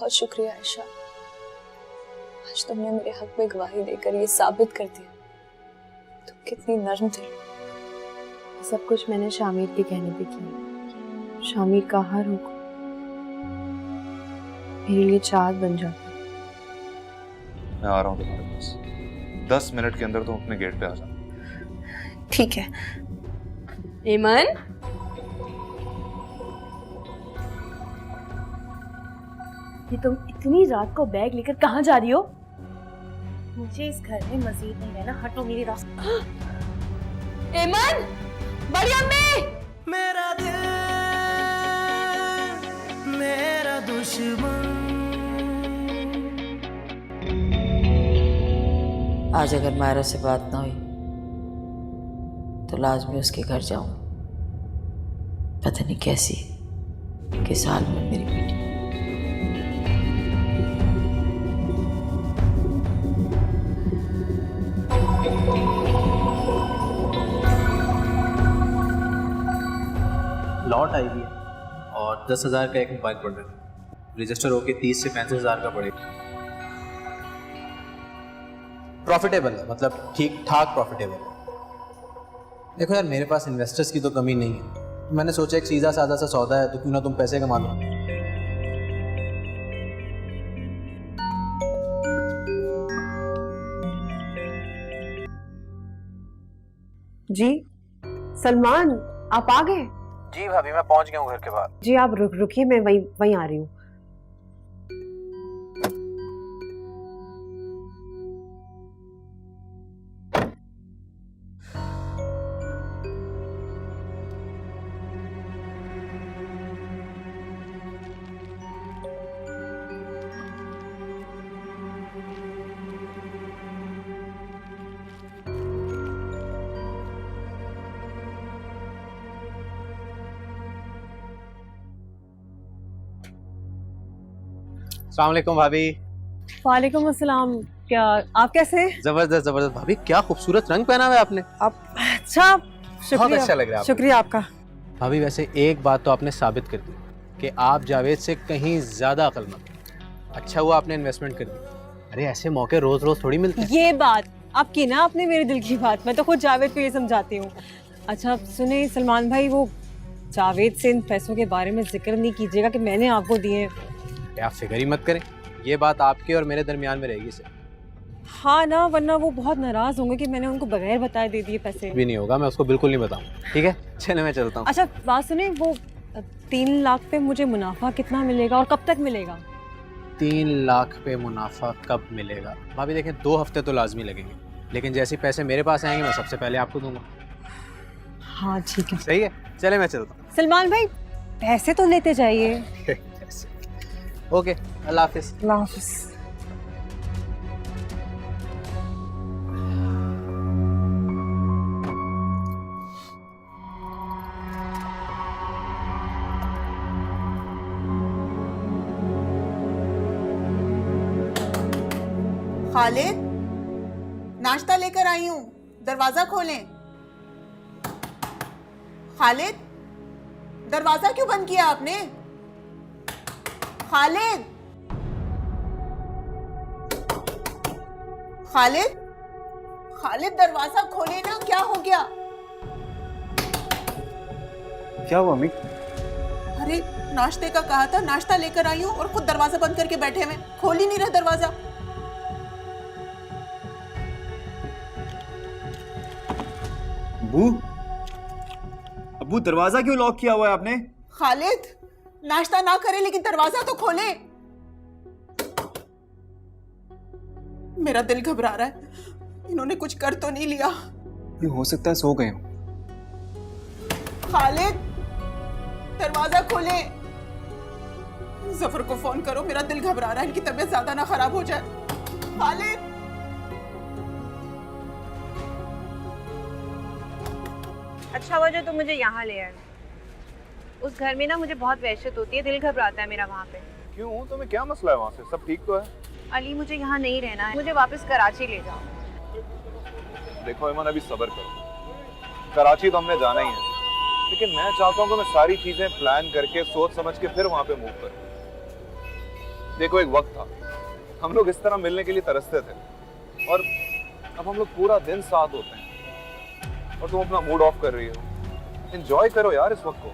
बहुत शुक्रिया आयशा, आज तुमने मेरे हक में गवाही देकर ये साबित कर दिया तुम कितनी नर्म दिल। सब कुछ मैंने शामिर के कहने पे किया। शामिर का हर हुक्म मेरे लिए चाँद बन जाता। मैं आ रहा हूँ तुम्हारे पास, 10 मिनट के अंदर तुम अपने गेट पे आ जाना। ठीक है। ईमान, ये तुम इतनी रात को बैग लेकर कहाँ जा रही हो? मुझे इस घर में मजीद नहीं रहना, हटो मेरी रास्ते। ईमान, बड़ी अम्मी! मेरा दिल मेरा दुश्मन। आज अगर मायरा से बात ना हुई तो लाजमी उसके घर जाऊं। पता नहीं कैसी किस हाल में मेरी बेटी। लॉट आई हुई है और 10,000 का एक मोबाइल प्रोडक्ट रजिस्टर होके 30 से 35,000 का पड़ेगा। प्रॉफिटेबल है, मतलब ठीक ठाक प्रॉफिटेबल है। देखो यार, मेरे पास इन्वेस्टर्स की तो कमी नहीं है, तो मैंने सोचा एक सीधा साधा सा सौदा है तो क्यों ना तुम पैसे कमा लो। जी सलमान, आप आ गए? जी भाभी, मैं पहुंच गया हूँ घर के बाहर। जी आप रुकिए, मैं वहीं आ रही हूँ। अस्सलाम वालेकुम भाभी। वालेकुम अस्सलाम। क्या आप कैसे? जबरदस्त जबरदस्त भाभी, क्या खूबसूरत रंग पहना हुआ है आपने। आप अच्छा, शुक्रिया। बहुत अच्छा लग रहा है। शुक्रिया आपका। भाभी वैसे एक बात तो आपने साबित कर दी कि आप जावेद से कहीं ज्यादा अक्लमंद। अच्छा हुआ आपने इन्वेस्टमेंट कर दी, अरे ऐसे मौके रोज रोज थोड़ी मिलते हैं। ये बात आपकी ना, आपने मेरे दिल की बात, मैं तो खुद जावेद को ये समझाती हूँ। अच्छा सुने सलमान भाई, वो जावेद से इन पैसों के बारे में जिक्र नहीं कीजिएगा कि मैंने आपको दिए। आप फिक्र ही मत करें, ये बात आपके और मेरे दरमियान में रहेगी सर। हाँ ना, वरना वो बहुत नाराज होंगे कि मैंने उनको बगैर बताए दे दिए पैसे। भी नहीं होगा, मैं उसको बिल्कुल नहीं बताऊँ। ठीक है, चले मैं चलता हूँ। अच्छा बात सुने, वो 3 लाख पे मुझे मुनाफा कितना मिलेगा और कब तक मिलेगा? 3 लाख पे मुनाफा कब मिलेगा? भाभी देखें, 2 हफ्ते तो लाजमी लगेंगे, लेकिन जैसे पैसे मेरे पास आएंगे मैं सबसे पहले आपको दूंगा। हाँ ठीक है। सही है, चले मैं चलता हूँ। सलमान भाई पैसे तो लेते जाइए। ओके, अल्लाह हाफिज। अल्लाह हाफिज। खालिद, नाश्ता लेकर आई हूँ, दरवाजा खोलें। खालिद, दरवाजा क्यों बंद किया आपने? खालिद, खालिद, खालिद दरवाजा खोले ना, क्या हो गया? क्या हुआ अम्मी? अरे नाश्ते का कहा था, नाश्ता लेकर आई हूँ और खुद दरवाजा बंद करके बैठे हुए, खोल ही नहीं रहे दरवाजा। अब्बू, अब्बू दरवाजा क्यों लॉक किया हुआ है आपने? खालिद, नाश्ता ना करे लेकिन दरवाजा तो खोले। मेरा दिल घबरा रहा है, इन्होंने कुछ कर तो नहीं लिया? ये हो सकता है सो गए हो। खालिद, दरवाजा खोले। जफर को फोन करो, मेरा दिल घबरा रहा है, इनकी तबीयत ज्यादा ना खराब हो जाए। खालिद, अच्छा हुआ जो तुम मुझे यहाँ ले आए। उस घर में ना मुझे बहुत वहशत होती है, दिल घबराता है मेरा वहाँ पे। क्यों, तुम्हें क्या मसला है वहाँ से? सब ठीक तो है? अली, मुझे यहाँ नहीं रहना है, मुझे वापस कराची ले जाओ। देखो ईमान, अभी सब्र करो। कराची तो हमने जाना ही है, लेकिन मैं चाहता हूँ कि मैं सारी चीजें प्लान करके सोच समझ के फिर वहाँ पे मूव करूँ। देखो एक वक्त था, हम लोग इस तरह मिलने के लिए तरसते थे, और अब हम लोग पूरा दिन साथ होते हैं और तुम अपना मूड ऑफ कर रही हो। एंजॉय करो यार इस वक्त को।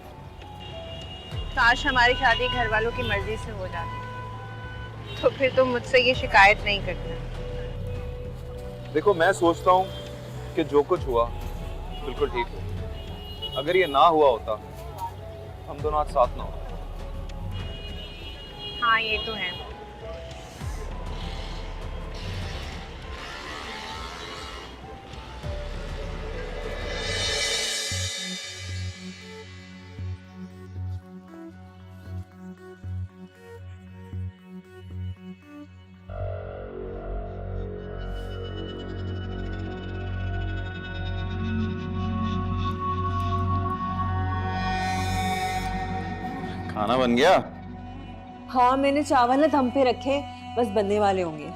काश हमारी शादी घर वालों की मर्जी से हो जाती, तो फिर तुम मुझसे ये शिकायत नहीं करते। देखो मैं सोचता हूँ कि जो कुछ हुआ बिल्कुल ठीक हो। अगर ये ना हुआ होता, हम दोनों आज साथ ना होते। हाँ ये तो है। खाना बन गया? हाँ मैंने चावल ना दम पे रखे, बस बनने वाले होंगे।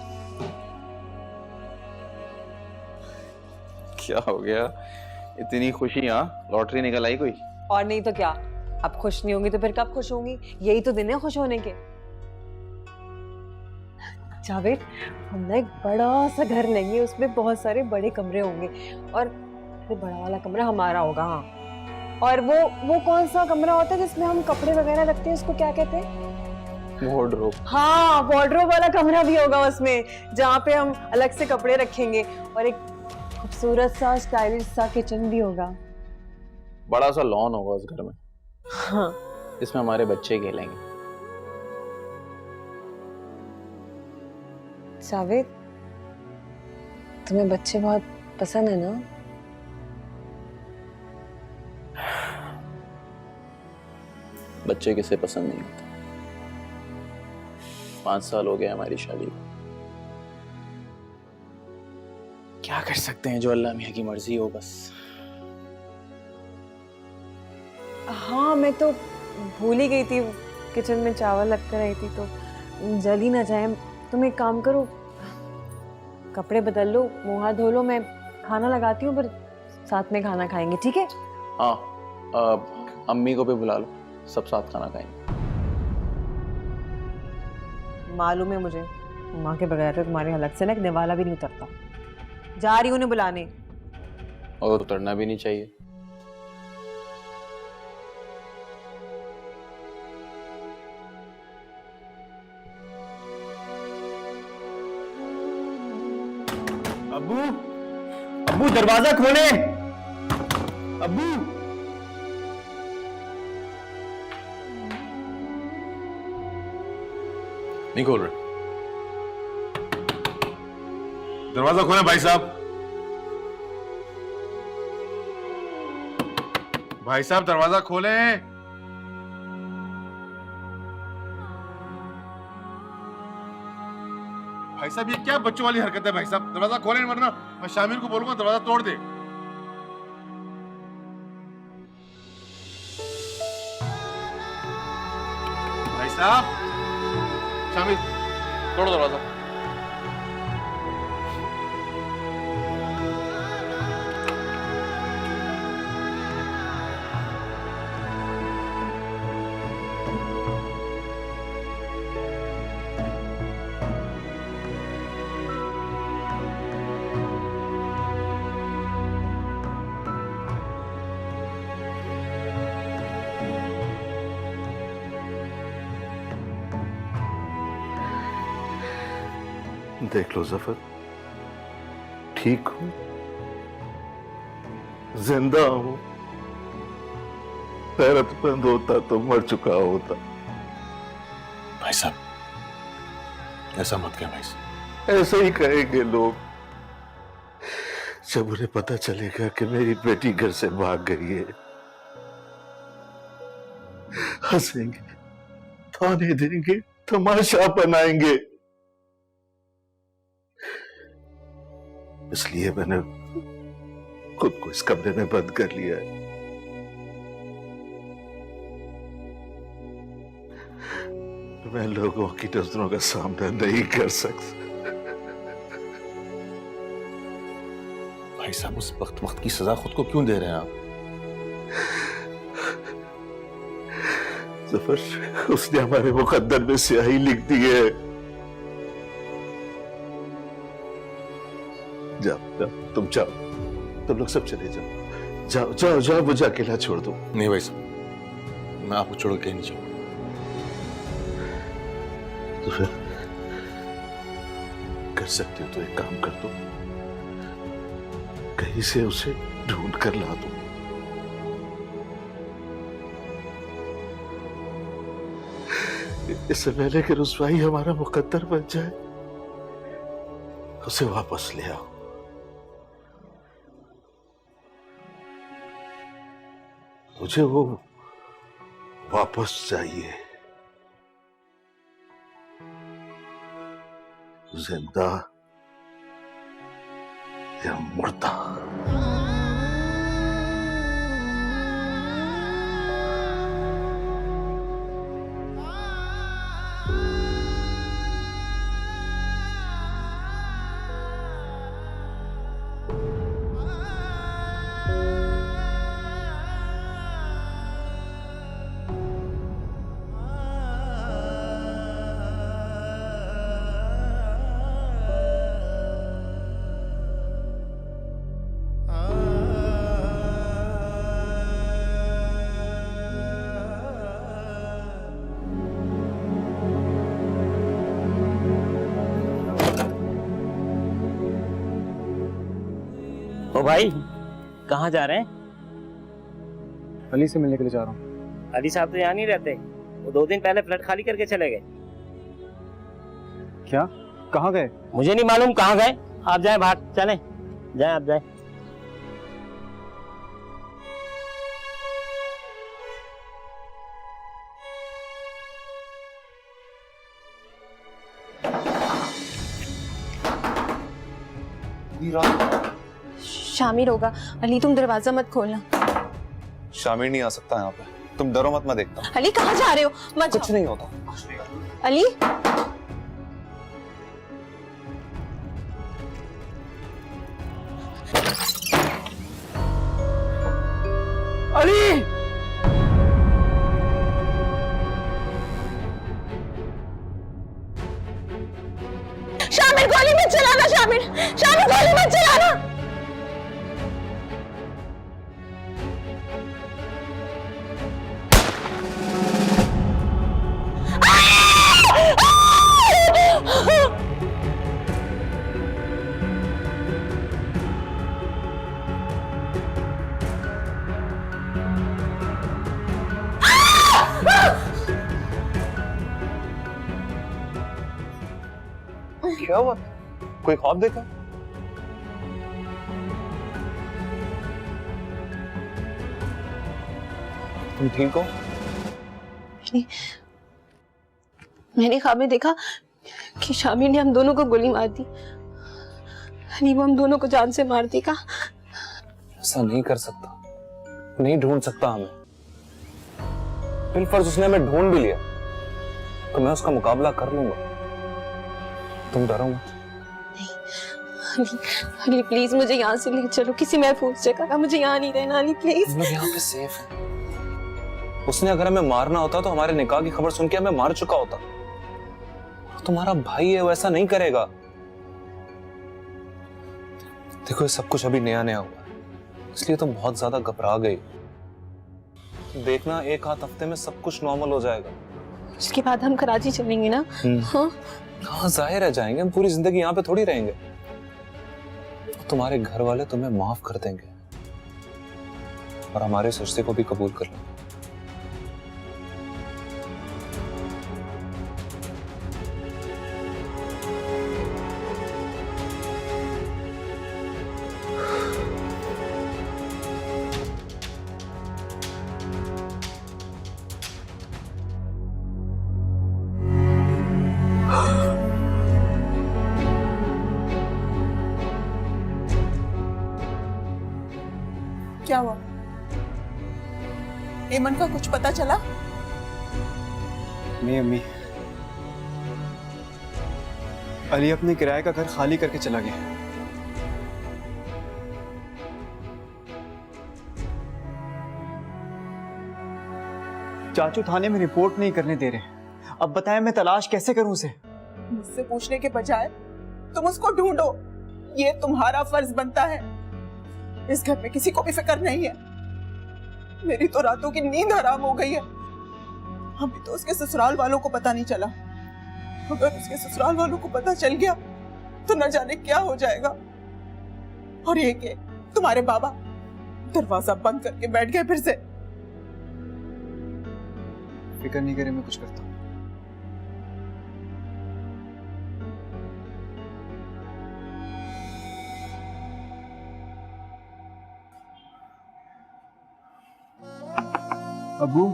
क्या हो गया, इतनी खुशी? हाँ, लॉटरी निकल आई कोई? और नहीं तो क्या, अब खुश नहीं होंगी तो फिर कब खुश होंगी? यही तो दिन है खुश होने के। जावेद, हम ना एक बड़ा सा घर लेंगे, उसमें बहुत सारे बड़े कमरे होंगे, और बड़ा वाला कमरा हमारा होगा। हाँ, और वो कौन सा कमरा होता है जिसमें हम कपड़े वगैरह रखते हैं, उसको क्या कहते हैं? वार्डरोब। हाँ, वार्डरोब वाला कमरा भी होगा उसमें, जहाँ पे हम अलग से कपड़े रखेंगे, और एक खूबसूरत सा स्टाइलिश सा किचन भी होगा। बड़ा सा लॉन होगा उस घर में। हाँ, इसमें हमारे बच्चे खेलेंगे। जावेद, तुम्हें बच्चे बहुत पसंद है ना? बच्चे किसे पसंद नहीं होते। 5 साल हो गए हमारी शादी को। क्या कर सकते हैं, जो अल्लाह मियां की मर्जी हो बस। हाँ मैं तो भूल ही गई थी, किचन में चावल रख कर आई थी, तो जल ही ना जाए। तुम एक काम करो, कपड़े बदल लो, मुंह हाथ धो लो, मैं खाना लगाती हूँ, फिर साथ में खाना खाएंगे, ठीक है? हाँ, अम्मी को भी बुला लो, सब साथ खाना खाएंगे। मालूम है मुझे, माँ के बगैर तो तुम्हारे हलक से ना एक निवाला भी नहीं उतरता। जा रही हूँ उन्हें बुलाने। और उतरना भी नहीं चाहिए। अब्बू, अब्बू दरवाजा खोले। अब्बू, नहीं खोल रहे। दरवाजा खोलें भाई साहब। भाई साहब दरवाजा खोलें। भाई साहब ये क्या बच्चों वाली हरकत है? भाई साहब दरवाजा खोलें, वरना मैं शामिर को बोलूंगा दरवाजा तोड़ दे। भाई साहब, शामिर तोड़ो दरवाजा। देख लो जफर, ठीक हूं, जिंदा हूं। गैरतमंद होता तो मर चुका होता। भाई साहब ऐसा मत कहें भाई साहब। ऐसे ही कहेंगे लोग जब उन्हें पता चलेगा कि मेरी बेटी घर से भाग गई है। हंसेंगे, ताने देंगे, तमाशा बनाएंगे। इसलिए मैंने खुद को इस कमरे में बंद कर लिया है। मैं लोगों की नजरों का सामना नहीं कर सकता। भाई साहब उस वक्त की सजा खुद को क्यों दे रहे हैं आप? जफर, उसने हमारे मुकद्दर में स्याही लिख दी है। जाओ जाओ, तुम जाओ, तुम लोग सब चले जाओ। जाओ जाओ जाओ, मुझे अकेला छोड़ दो। नहीं भाई साहब, मैं आपको छोड़ के नहीं जाऊंगा। तो फिर कर सकते हो तो एक काम कर दो, कहीं से उसे ढूंढ कर ला दो। इससे पहले कि रुसवाई हमारा मुकद्दर बन जाए, उसे वापस ले आओ। मुझे वो वापस चाहिए, जिंदा या मुर्दा। ओ भाई, कहाँ जा रहे हैं? अली से मिलने के लिए जा रहा हूँ। अली साहब तो यहाँ नहीं रहते, वो 2 दिन पहले फ्लैट खाली करके चले गए। क्या? कहाँ गए? मुझे नहीं मालूम कहाँ गए, आप जाएं बाहर, चलें, जाएं आप जाएं। शामिर होगा। अली तुम दरवाजा मत खोलना। शामिर नहीं आ सकता यहाँ पे, तुम डरो मत, मैं देखता हूँ। अली कहाँ जा रहे हो? मत कुछ जाओ। नहीं होता। अली अली शामिर गोली मत चलाना। शामिर गोली मत चलाना। क्या हुआ? कोई ख्वाब देखा? तुम ठीक हो? मैंने ख्वाब में देखा कि शामिर ने हम दोनों को गोली मार दी। अली वो हम दोनों को जान से मार देगा। ऐसा नहीं कर सकता, नहीं ढूंढ सकता हमें। बिलफर्ज उसने हमें ढूंढ भी लिया तो मैं उसका मुकाबला कर लूंगा। तुम डरो मत। अली प्लीज मुझे यहाँ से ले चलो किसी महफूज जगह। मुझे यहाँ नहीं रहना अली प्लीज। हम लोग यहाँ पे सेफ हैं। उसने अगर हमें मारना होता तो हमारे निकाह की खबर सुन के हमें मार चुका होता। तुम्हारा भाई है, वो ऐसा नहीं करेगा। देखो ये सब कुछ अभी नया नया हुआ है, इसलिए तुम बहुत ज्यादा घबरा गई। देखना 1 हफ्ते में सब कुछ नॉर्मल हो जाएगा। उसके बाद हम कराची चलेंगे ना? हाँ हाँ जाहिर है जाएंगे, हम पूरी जिंदगी यहाँ पे थोड़ी रहेंगे। तुम्हारे घर वाले तुम्हें माफ कर देंगे और हमारे सजदे को भी कबूल कर लेंगे। क्या हुआ? एमन का कुछ पता चला? नहीं अम्मी, अली अपने किराए का घर खाली करके चला गया। चाचू थाने में रिपोर्ट नहीं करने दे रहे। अब बताएं मैं तलाश कैसे करूं उसे? मुझसे पूछने के बजाय तुम उसको ढूंढो, ये तुम्हारा फर्ज बनता है। इस घर में किसी को भी फिक्र नहीं है। मेरी तो रातों की नींद हराम हो गई है। अभी तो उसके ससुराल वालों को पता नहीं चला। अगर उसके ससुराल वालों को पता चल गया तो न जाने क्या हो जाएगा। और ये कि तुम्हारे बाबा दरवाजा बंद करके बैठ गए फिर से। फिक्र नहीं करे, मैं कुछ करता हूँ। अबू,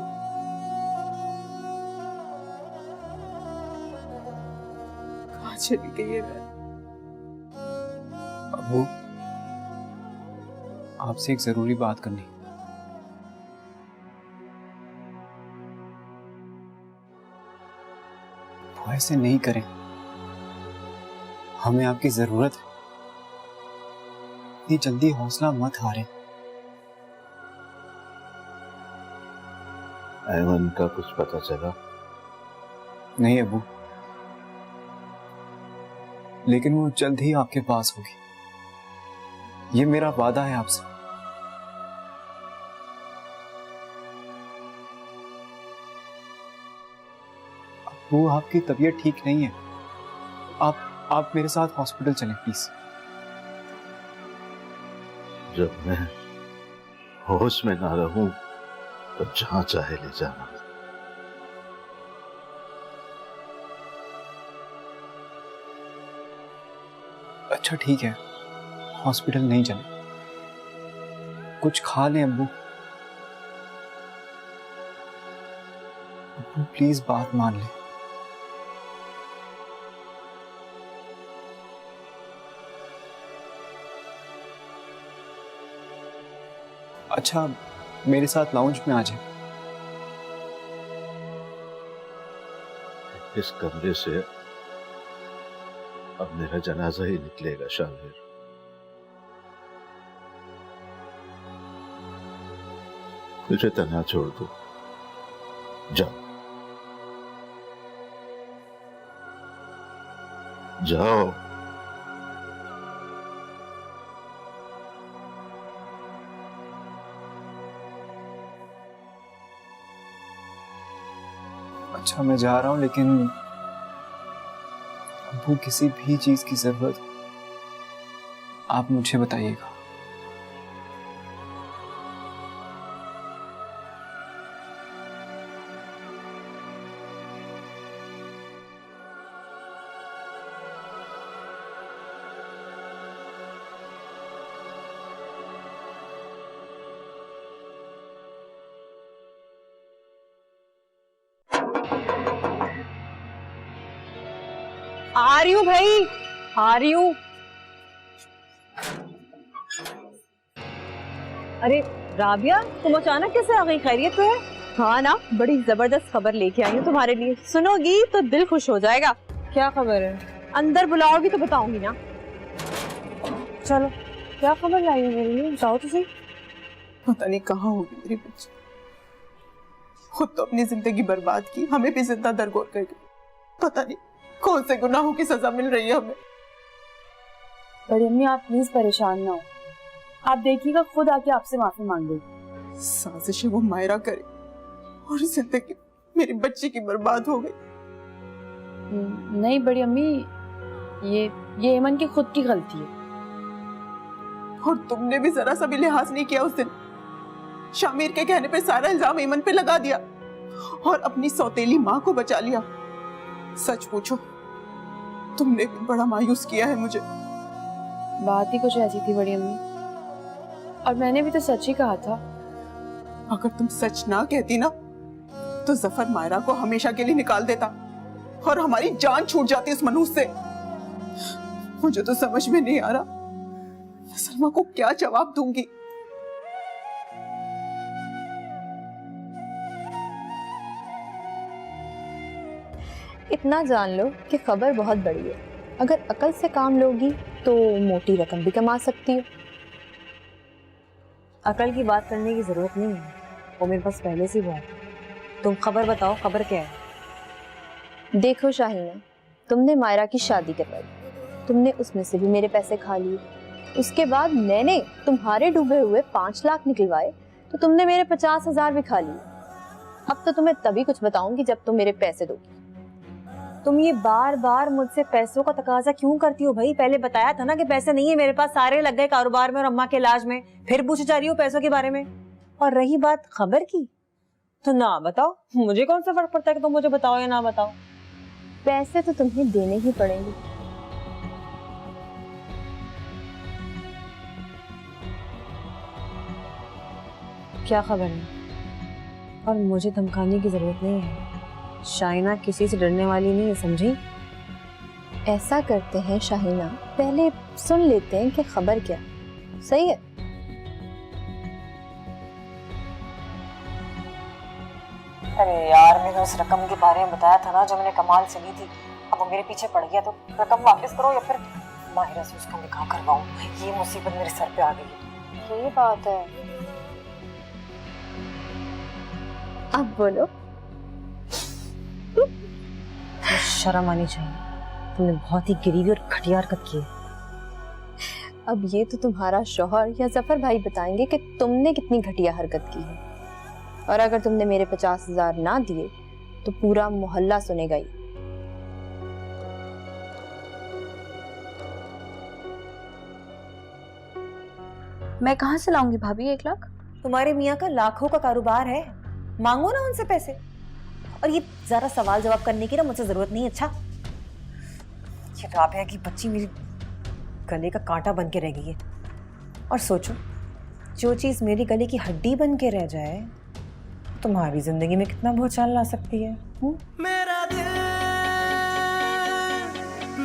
कहाँ चली गई है मैं? अबू, आपसे एक जरूरी बात करनी। वो ऐसे नहीं करें, हमें आपकी जरूरत है। इतनी जल्दी हौसला मत हारें। ऐमन का कुछ पता चला? नहीं अबू, लेकिन वो जल्द ही आपके पास होगी, ये मेरा वादा है आपसे। अबू, आपकी तबीयत ठीक नहीं है, आप मेरे साथ हॉस्पिटल चलें प्लीज। जब मैं होश में ना रहूं तो जहां चाहे ले जाना। अच्छा ठीक है, हॉस्पिटल नहीं चले, कुछ खा लें अब्बू। अब्बू प्लीज बात मान ले। अच्छा मेरे साथ लाउंज में आ जाए। इस कमरे से अब मेरा जनाजा ही निकलेगा शामिर। मुझे तना छोड़ दो, जाओ जाओ। अच्छा मैं जा रहा हूं, लेकिन अब्बू किसी भी चीज की जरूरत हो आप मुझे बताइएगा। आ रही हूँ भाई, आ रही हूँ। अरे राबिया, तुम अचानक कैसे आ गई? खैरियत तो है? हाँ ना, बड़ी जबरदस्त खबर लेके आई हूँ तुम्हारे लिए। सुनोगी तो दिल खुश हो जाएगा। क्या खबर है? अंदर बुलाओगी तो बताऊंगी ना। चलो, क्या खबर लाई है मेरे लिए? बताओ तो सही। पता नहीं कहाँ होगी मेरी बच्ची। खुद तो अपनी जिंदगी बर्बाद की, हमें भी जिंदा दरगोर कर गई। पता नहीं कौन से गुनाहों की सजा मिल रही है हमें। बड़ी अम्मी आप प्लीज परेशान ना हो, आप देखिएगा खुद आके आपसे माफी मांगेगी। साजिशें वो मायरा करे और जिंदगी मेरी बच्ची की बर्बाद हो गई। नहीं बड़ी अम्मी, ये ऐमन की खुद की गलती है। और तुमने भी जरा सा भी लिहाज नहीं किया उस दिन। शामिर के कहने पे सारा इल्जाम ऐमन पे लगा दिया और अपनी सौतेली माँ को बचा लिया। सच पूछो तुमने भी बड़ा मायूस किया है मुझे। बात ही कुछ ऐसी थी बड़ी अम्मी, और मैंने भी तो सच ही कहा था। अगर तुम सच ना कहती ना तो जफर मायरा को हमेशा के लिए निकाल देता और हमारी जान छूट जाती इस मनहूस से। मुझे तो समझ में नहीं आ रहा सलमा को क्या जवाब दूंगी। इतना जान लो कि खबर बहुत बड़ी है। अगर अकल से काम लोगी तो मोटी रकम भी कमा सकती हो। अकल की बात करने की जरूरत नहीं है, वो मेरे पास पहले से बहुत है। तुम खबर बताओ, खबर क्या है? देखो शाहीना, तुमने मायरा की शादी करवाई, तुमने उसमें से भी मेरे पैसे खा लिए। उसके बाद मैंने तुम्हारे डूबे हुए 5 लाख निकलवाए तो तुमने मेरे 50,000 भी खा लिए। अब तो तुम्हें तभी कुछ बताऊंगी जब तुम मेरे पैसे दोगी। तुम ये बार बार मुझसे पैसों का तकाजा क्यों करती हो भाई? पहले बताया था ना कि पैसे नहीं है मेरे पास, सारे लग गए कारोबार में और अम्मा के इलाज में। फिर पूछे जा रही हो पैसों के बारे में। और रही बात खबर की, तो ना बताओ, मुझे कौन सा फर्क पड़ता है कि तुम मुझे बताओ या ना बताओ। पैसे तो तुम्हें देने ही पड़ेंगे। क्या खबर है? और मुझे धमकाने की जरूरत नहीं है। शाहीना किसी से डरने वाली नहीं है, समझी? ऐसा करते हैं शाहीना, पहले सुन लेते हैं कि खबर क्या। सही है? अरे यार, मैंने उस रकम के बारे में बताया था ना जो मैंने कमाल से ली थी। अब वो मेरे पीछे पड़ गया तो रकम वापस करो या फिर माहिरा से उसका निकाह करवाऊं। ये मुसीबत मेरे सर पे आ गई है। ये बात है। अब बोलो। तो शर्म आनी चाहिए, तुमने बहुत ही गिरी और घटिया हरकत की है। अब ये तो तुम्हारा शौहर या जफर भाई बताएंगे कि तुमने कितनी घटिया हरकत की है। और अगर तुमने मेरे 50,000 ना दिए तो पूरा मोहल्ला सुनेगा ही। मैं कहाँ से लाऊंगी भाभी 1 लाख? तुम्हारे मियाँ का लाखों का कारोबार है, मांगो ना उनसे पैसे। और ये जरा सवाल जवाब करने की ना मुझसे जरूरत नहीं। अच्छा, ये राबिया की बच्ची मेरी गले का कांटा बन के रह गई है। और सोचो, जो चीज मेरी गले की हड्डी बन के रह जाए तुम्हारी जिंदगी में कितना भूचाल ला सकती है। मेरा दिल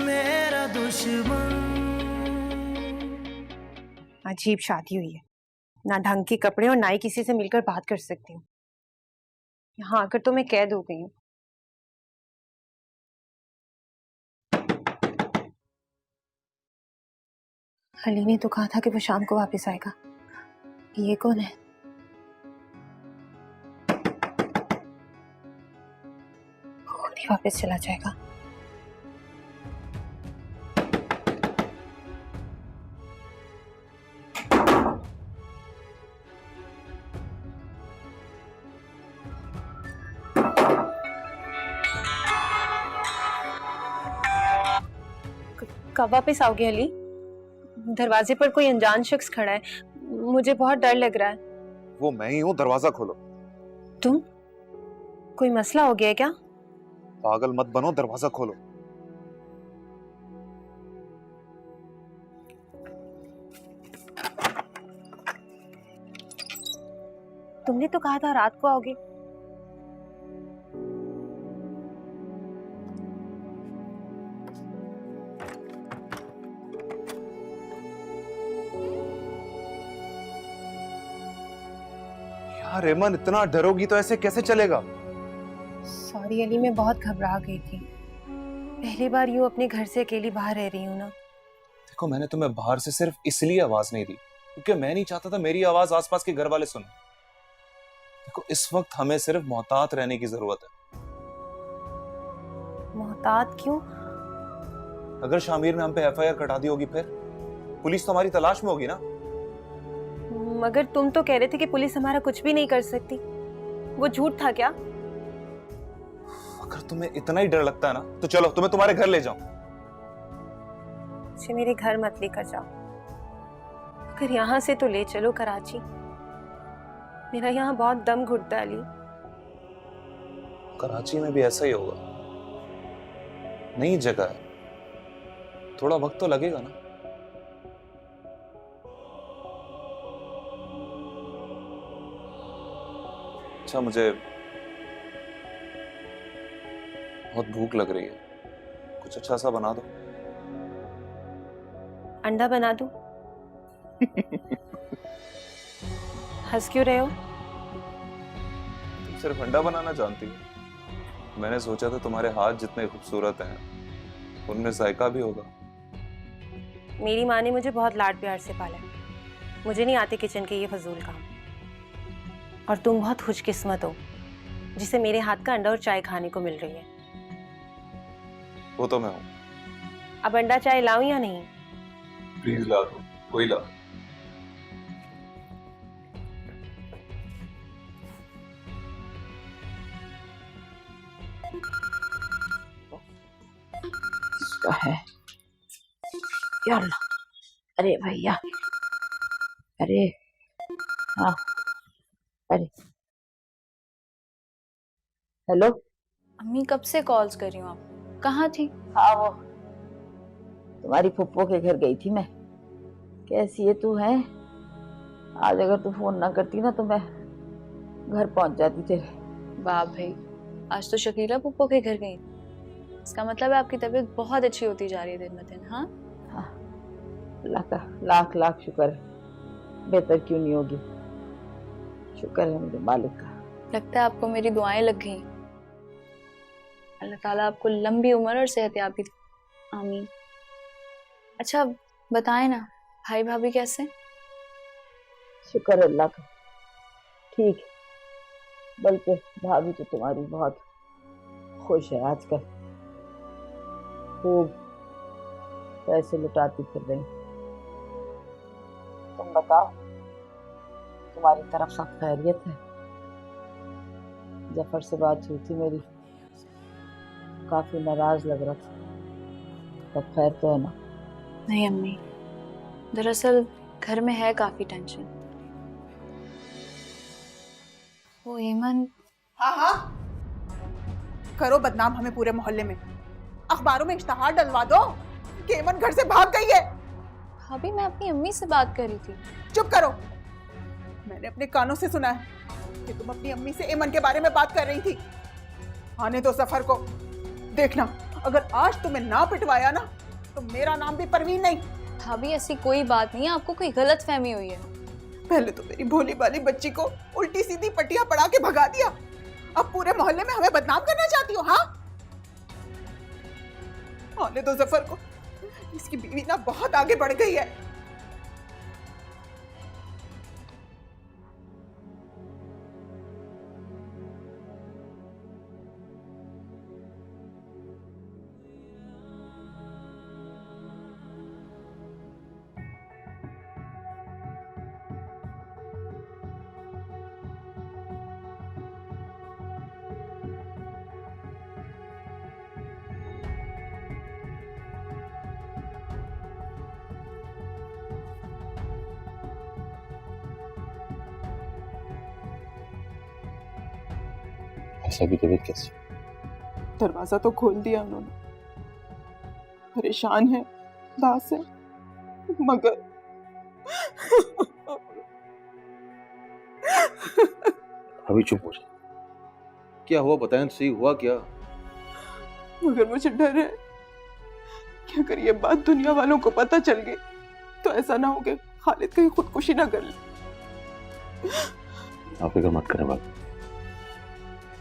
मेरा दुश्मन। अजीब शादी हुई है, ना ढंग के कपड़े और ना ही किसी से मिलकर बात कर सकती हूँ। यहाँ आकर तो मैं कैद हो गई हूँ। अली ने तो कहा था कि वो शाम को वापस आएगा। ये कौन है? खुद ही वापस चला जाएगा। कब वापस आओगे अली? दरवाजे पर कोई अनजान शख्स खड़ा है, मुझे बहुत डर लग रहा है। वो मैं ही हूँ, दरवाजा खोलो। तुम? कोई मसला हो गया है क्या? पागल मत बनो, दरवाजा खोलो। तुमने तो कहा था रात को आओगे। यार रेमन, इतना डरोगी तो ऐसे कैसे चलेगा? सॉरी अली, मैं बहुत घबरा गई थी। पहली बार यूं अपने घर से अकेली बाहर रह रही हूँ ना। देखो, मैंने तुम्हें बाहर से सिर्फ इसलिए आवाज नहीं दी क्योंकि मैं नहीं चाहता था मेरी आवाज आसपास के घर वाले सुने। देखो, इस वक्त हमें सिर्फ मोहतात रहने की जरूरत है। मोहतात क्यों? अगर शामिर ने हम पे FIR कटा दी होगी फिर पुलिस तो हमारी तलाश में होगी ना। मगर तुम तो कह रहे थे कि पुलिस हमारा कुछ भी नहीं कर सकती। वो झूठ था क्या? अगर तुम्हें इतना ही डर लगता है ना तो चलो, तुम्हें तुम्हारे घर ले जाऊं। मुझे मेरे घर मत लेकर जाओ। अगर यहाँ से तो ले चलो कराची। मेरा यहाँ बहुत दम घुटता है अली। कराची में भी ऐसा ही होगा, नई जगह है, थोड़ा वक्त तो लगेगा ना। अच्छा, मुझे बहुत भूख लग रही है, कुछ अच्छा सा बना दो। अंडा बना दूं? हंस क्यों रहे हो? तुम सिर्फ अंडा बनाना जानती हो। मैंने सोचा था तुम्हारे हाथ जितने खूबसूरत हैं उनमें जायका भी होगा। मेरी माँ ने मुझे बहुत लाड प्यार से पाला है। मुझे नहीं आते किचन के ये फजूल काम। और तुम बहुत खुशकिस्मत हो, जिसे मेरे हाथ का अंडा और चाय खाने को मिल रही है। वो तो मैं हूँ। अब अंडा चाय लाऊं या नहीं? प्लीज ला दो, कोई ला। इसका है यार। अरे भैया, अरे हाँ, अरे हेलो। अम्मी कब से कॉल्स कर रही हूँ आपको, कहाँ थी? हाँ, वो तुम्हारी फुप्पो के घर गई थी मैं। कैसी है तू? है आज अगर तू फोन ना करती ना तो मैं घर पहुंच जाती तेरे। वाह भाई, आज तो शकीला पुप्पो के घर गई। इसका मतलब है आपकी तबीयत बहुत अच्छी होती जा रही है दिन ब दिन। हाँ हाँ, अल्लाह का लाख लाख शुक्र है, बेहतर क्यों नहीं होगी। शुक्र है मेरे मालिक का। लगता है आपको मेरी दुआएं लग गई। अल्लाह ताला आपको लंबी उम्र और सेहतयाबी दे। आमीन। अच्छा बताएं ना, भाई भाभी कैसे? शुक्र अल्लाह का, ठीक है। बल्कि भाभी तो तुम्हारी बहुत खुश है आजकल, खूब पैसे लुटाती फिर रही। तुम बताओ, तुम्हारी तरफ सब खैरियत है? जफर से बात हुई थी मेरी, काफी नाराज लग रहा था। सब खैर तो है ना? नहीं अम्मी, दरअसल घर में है काफी टेंशन। वो ईमन। हाँ हाँ, करो बदनाम हमें पूरे मोहल्ले में। अखबारों में इश्तहार डलवा दो कि ईमन घर से भाग गई है। भाभी मैं अपनी अम्मी से बात कर रही थी। चुप करो, मैंने अपने कानों से सुना है कि तुम अपनी अम्मी से ईमन के बारे में बात कर रही थी। आने दो सफर को, देखना अगर आज तुम्हें ना पिटवाया ना तो मेरा नाम भी परवीन नहीं। भाभी ऐसी कोई बात नहीं है, आपको कोई गलत फहमी हुई है। पहले तो मेरी भोली भाली बच्ची को उल्टी सीधी पट्टियां पड़ा के भगा दिया, अब पूरे मोहल्ले में हमें बदनाम करना चाहती हो? हाँ, आने दो जफर को, इसकी बीवी ना बहुत आगे बढ़ गई है। ऐसा भी तबीयत कैसी? दरवाजा तो खोल दिया उन्होंने, परेशान है, दास है, मगर अभी चुप हो जाए। क्या हुआ बताएं, सही हुआ क्या? मगर मुझे डर है कि अगर ये बात दुनिया वालों को पता चल गई तो ऐसा ना हो कि खालिद कहीं खुदकुशी ना कर ले। आप फिक्र मत करें बात,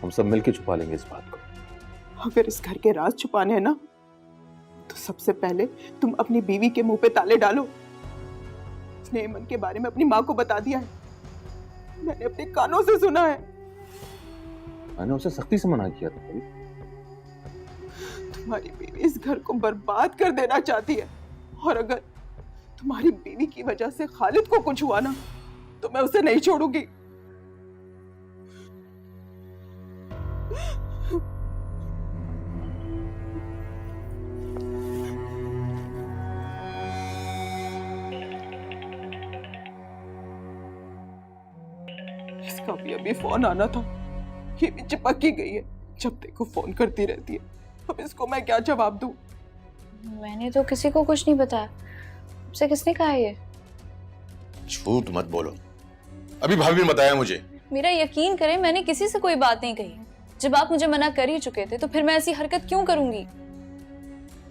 हम सब मिलके छुपा लेंगे इस बात को। अगर इस घर के राज छुपाने हैं ना तो सबसे पहले तुम अपनी बीवी के मुंह पे ताले डालो। उसने ईमन के बारे में अपनी माँ को बता दिया है, मैंने अपने कानों से सुना है। मैंने उसे सख्ती से मना किया था भाई। तुम्हारी बीवी इस घर को बर्बाद कर देना चाहती है, और अगर तुम्हारी बीवी की वजह से खालिद को कुछ हुआ ना तो मैं उसे नहीं छोड़ूंगी। इसका भी अभी फोन आना था, ये भी चिपक ही गई है, जब देखो फोन करती रहती है। अब इसको मैं क्या जवाब दूं? मैंने तो किसी को कुछ नहीं बताया। आपसे किसने कहा ये? झूठ मत बोलो, अभी भाभी ने बताया मुझे। मेरा यकीन करें, मैंने किसी से कोई बात नहीं कही। जब आप मुझे मना कर ही चुके थे तो फिर मैं ऐसी हरकत क्यों करूंगी?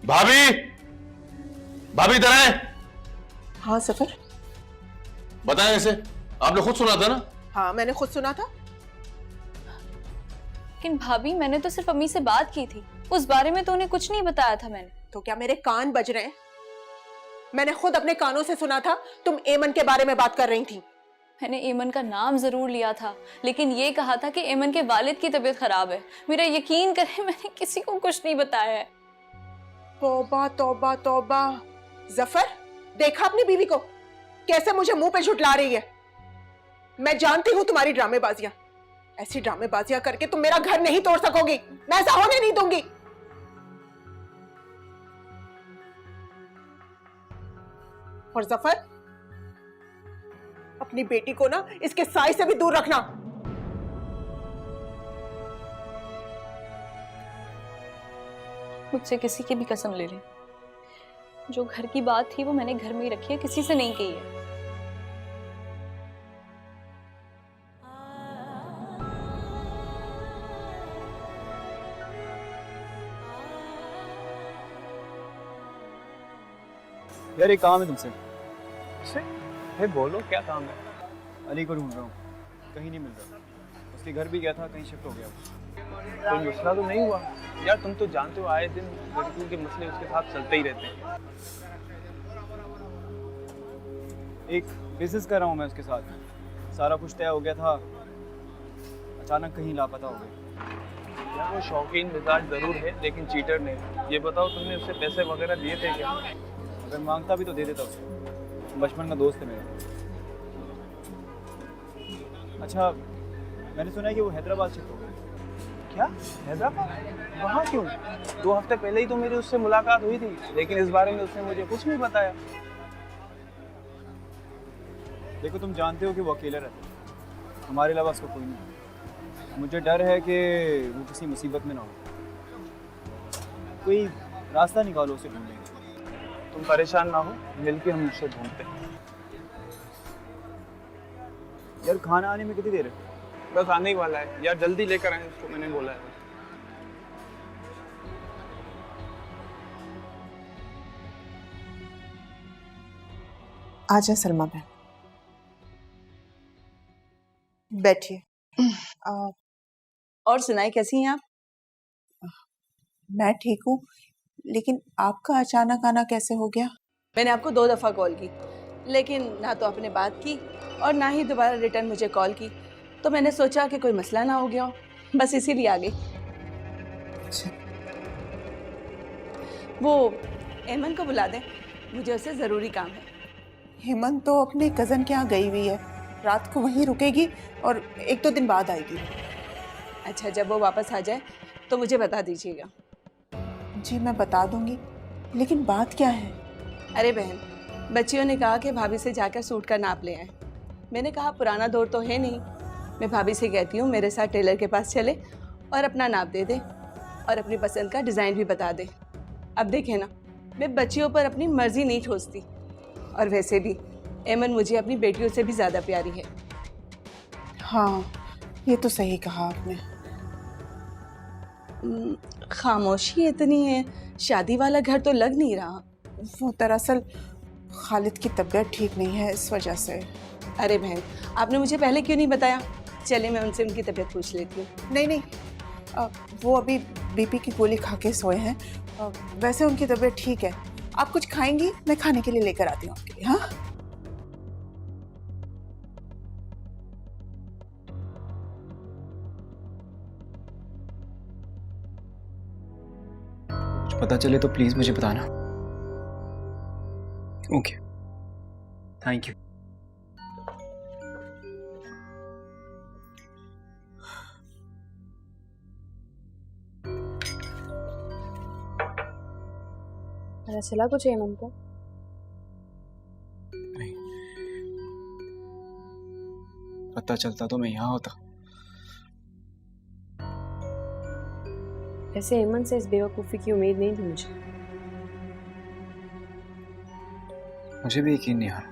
भाभी, भाभी इधर आए। हाँ सफर, बताएं इसे, आपने खुद सुना था ना? हाँ मैंने खुद सुना था। लेकिन भाभी मैंने तो सिर्फ अम्मी से बात की थी, उस बारे में तो उन्हें कुछ नहीं बताया था मैंने। तो क्या मेरे कान बज रहे हैं? मैंने खुद अपने कानों से सुना था तुम एमन के बारे में बात कर रही थी। मैंने एमन का नाम जरूर लिया था, लेकिन ये कहा था कि एमन के वालिद की तबीयत खराब है। मेरा यकीन करें, मैंने किसी को कुछ नहीं बताया है। तौबा तौबा तौबा। जफर, देखा अपनी बीवी को कैसे मुझे मुंह पे झुठला रही है। मैं जानती हूँ तुम्हारी ड्रामेबाजियां। ऐसी ड्रामेबाजियां करके तुम मेरा घर नहीं तोड़ सकोगी। मैं ऐसा होने नहीं दूंगी। और जफर, अपनी बेटी को ना इसके साय से भी दूर रखना। मुझसे किसी की भी कसम ले लें, जो घर की बात थी वो मैंने घर में ही रखी है, किसी से नहीं कही है। यार एक काम है तुमसे। बोलो क्या काम है? अली को ढूंढ रहा हूँ, कहीं नहीं मिल रहा। उसके घर भी गया था, कहीं शिफ्ट हो गया। कोई मसला तो नहीं हुआ? यार तुम तो जानते हो आए दिन लड़कियों के मसले उसके साथ चलते ही रहते हैं। एक बिजनेस कर रहा हूँ मैं उसके साथ, सारा कुछ तय हो गया था, अचानक कहीं लापता हो गया। यार वो शौकीन मिजाज जरूर है, लेकिन चीटर नहीं। ये बताओ तुमने उसे पैसे वगैरह दिए थे क्या? अगर मांगता भी तो दे देता उसे, बचपन का दोस्त है मेरा। अच्छा, मैंने सुना है कि वो हैदराबाद शिफ्ट हो गया। क्या? हैदराबाद? वहाँ क्यों? 2 हफ्ते पहले ही तो मेरी उससे मुलाकात हुई थी, लेकिन इस बारे में उसने मुझे कुछ नहीं बताया। देखो तुम जानते हो कि वो अकेला रहता है, हमारे अलावा उसको कोई नहीं। मुझे डर है कि वो किसी मुसीबत में ना हो। कोई रास्ता निकालो उसे ढूंढने का। तुम परेशान ना हो, मिलके हम उसे ढूंढते हैं। यार खाना आने में कितनी देर है? बस आने ही वाला है यार, जल्दी लेकर आए उसको, मैंने बोला है। आजा सलमा बहन, बैठिए। और सुनाई, कैसी हैं आप? मैं ठीक हूँ, लेकिन आपका अचानक आना कैसे हो गया? मैंने आपको 2 दफ़ा कॉल की, लेकिन ना तो आपने बात की और ना ही दोबारा रिटर्न मुझे कॉल की। तो मैंने सोचा कि कोई मसला ना हो गया हो, बस इसीलिए आ गई। अच्छा। वो एमन को बुला दें, मुझे उससे ज़रूरी काम है। हेमंत तो अपने कज़न के यहाँ गई हुई है, रात को वहीं रुकेगी और 1-2 दिन बाद आएगी। अच्छा, जब वो वापस आ जाए तो मुझे बता दीजिएगा। जी मैं बता दूंगी, लेकिन बात क्या है? अरे बहन, बच्चियों ने कहा कि भाभी से जाकर सूट का नाप ले आए। मैंने कहा पुराना दौर तो है नहीं, मैं भाभी से कहती हूँ मेरे साथ टेलर के पास चले और अपना नाप दे दे और अपनी पसंद का डिज़ाइन भी बता दे। अब देखें ना, मैं बच्चियों पर अपनी मर्जी नहीं ठोसती, और वैसे भी एमन मुझे अपनी बेटियों से भी ज़्यादा प्यारी है। हाँ, ये तो सही कहा आपने। खामोशी इतनी है, शादी वाला घर तो लग नहीं रहा। वो दरअसल खालिद की तबीयत ठीक नहीं है, इस वजह से। अरे बहन, आपने मुझे पहले क्यों नहीं बताया? चलिए मैं उनसे उनकी तबीयत पूछ लेती हूँ। नहीं, वो अभी बीपी की गोली खा के सोए हैं। वैसे उनकी तबीयत ठीक है। आप कुछ खाएंगी? मैं खाने के लिए लेकर आती हूँ आपके लिए। हाँ, कुछ पता चले तो प्लीज मुझे बताना। Okay, thank you. पता चला कुछ हेमंत को? नहीं, पता चलता तो मैं यहाँ होता। वैसे हेमंत से इस बेवकूफ़ी की उम्मीद नहीं थी मुझे। मुझे भी यकीन नहीं आ रहा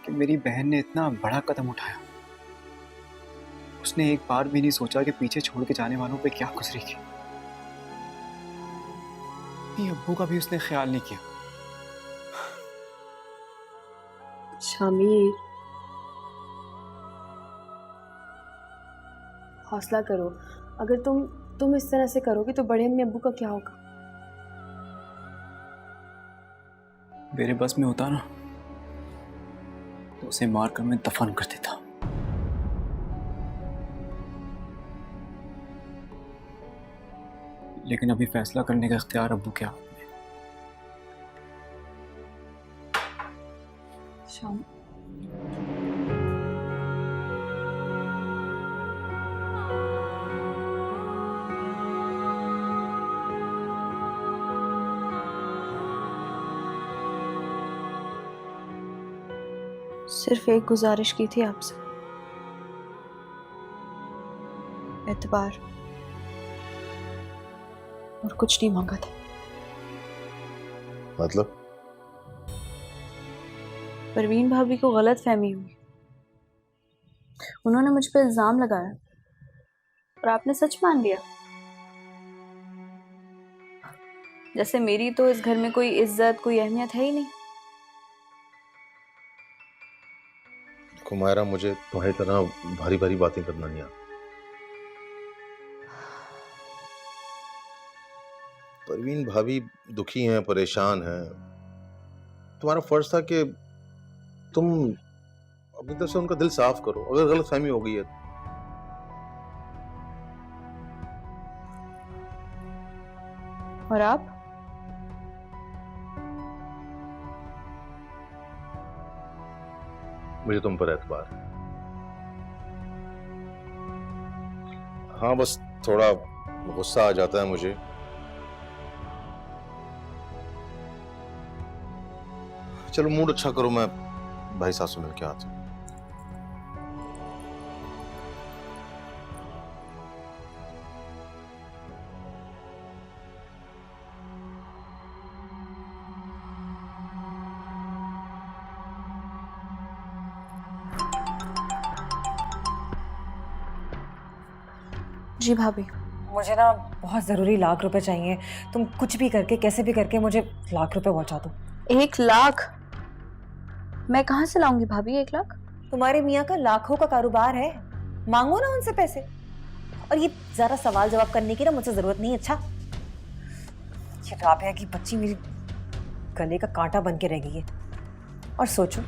कि मेरी बहन ने इतना बड़ा कदम उठाया। उसने एक बार भी नहीं सोचा कि पीछे छोड़ के जाने वालों पे क्या गुजरेगी। अब्बू का भी उसने ख्याल नहीं किया। शामिर, हौसला करो। अगर तुम इस तरह से करोगे तो बड़े अम्मी अब्बू का क्या होगा? मेरे बस में होता ना तो उसे मारकर मैं दफन कर देता। लेकिन अभी फैसला करने का इख्तियार अब्बू के हाथ में। शाम सिर्फ एक गुजारिश की थी आपसे, एतबार, और कुछ नहीं मांगा था। मतलब? परवीन भाभी को गलत फहमी हुई, उन्होंने मुझ पे इल्जाम लगाया और आपने सच मान लिया। जैसे मेरी तो इस घर में कोई इज्जत, कोई अहमियत है ही नहीं। कुमारा, मुझे तुम्हारी तरह भारी भारी बातें करना नहीं आता। परवीन भाभी दुखी हैं, परेशान हैं। तुम्हारा फर्ज था कि तुम अपनी तरफ से उनका दिल साफ करो, अगर गलतफहमी हो गई है। और आप? मुझे तुम पर एतबार है। हाँ, बस थोड़ा गुस्सा आ जाता है मुझे। चलो मूड अच्छा करो, मैं भाई साहब से मिल के आता हूँ। जी भाभी। मुझे ना बहुत ज़रूरी लाख रुपए चाहिए। तुम कुछ भी करके, कैसे भी करके मुझे लाख रुपए पहुंचा दो। 1 लाख? मैं कहाँ से लाऊंगी भाभी 1 लाख? तुम्हारे मियाँ का लाखों का कारोबार है, मांगो ना उनसे पैसे। और ये ज़रा सवाल जवाब करने की ना मुझे ज़रूरत नहीं। अच्छा, ये राबिया की बच्ची मेरी गले का कांटा बन के रह गई है। और सोचो,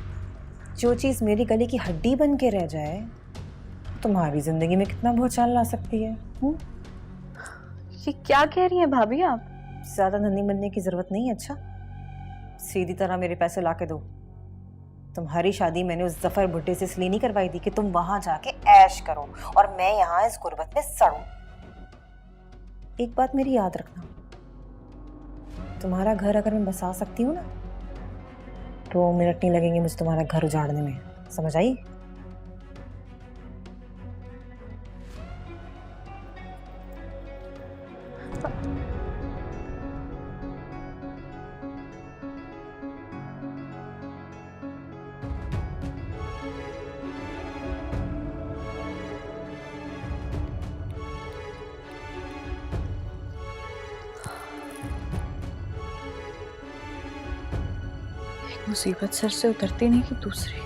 जो चीज़ मेरी गले की हड्डी बन के रह जाए, तुम्हारी जिंदगी में कितना भूचाल ला सकती है। ये क्या कह रही हैं भाभी आप? ज्यादा नन्ही बनने की जरूरत नहीं है। अच्छा, सीधी तरह मेरे पैसे ला के दो। तुम्हारी शादी मैंने उस जफर भुट्टे से इसलिए नहीं करवाई थी कि तुम वहां जाके ऐश करो और मैं यहाँ इस गुर्बत में सड़ूं। एक बात मेरी याद रखना, तुम्हारा घर अगर मैं बसा सकती हूँ ना, तो मिनट नहीं लगेंगे मुझे तुम्हारा घर उजाड़ने में। समझ आई? मुसीबत सर से उतरती नहीं कि दूसरी।